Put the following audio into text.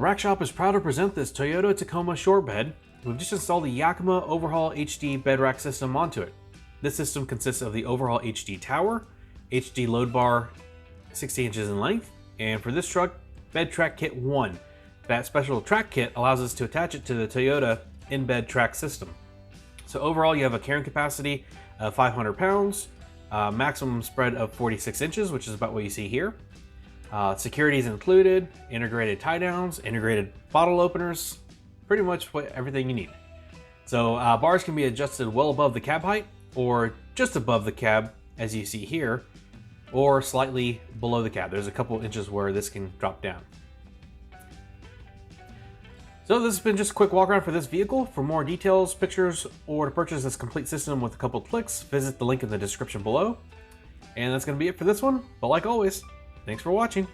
The Rack Shop is proud to present this Toyota Tacoma short bed. We've just installed the Yakima OverHaul HD bed rack system onto it. This system consists of the OverHaul HD tower, HD load bar 60 inches in length, and for this truck, Bed Track Kit 1. That special track kit allows us to attach it to the Toyota in-bed track system. So overall, you have a carrying capacity of 500 pounds, maximum spread of 46 inches, which is about what you see here. Security is included, integrated tie downs, integrated bottle openers, pretty much everything you need. So bars can be adjusted well above the cab height or just above the cab, as you see here, or slightly below the cab. There's a couple inches where this can drop down. So this has been just a quick walk around for this vehicle. For more details, pictures, or to purchase this complete system with a couple clicks, visit the link in the description below. And that's going to be it for this one. But like always, thanks for watching.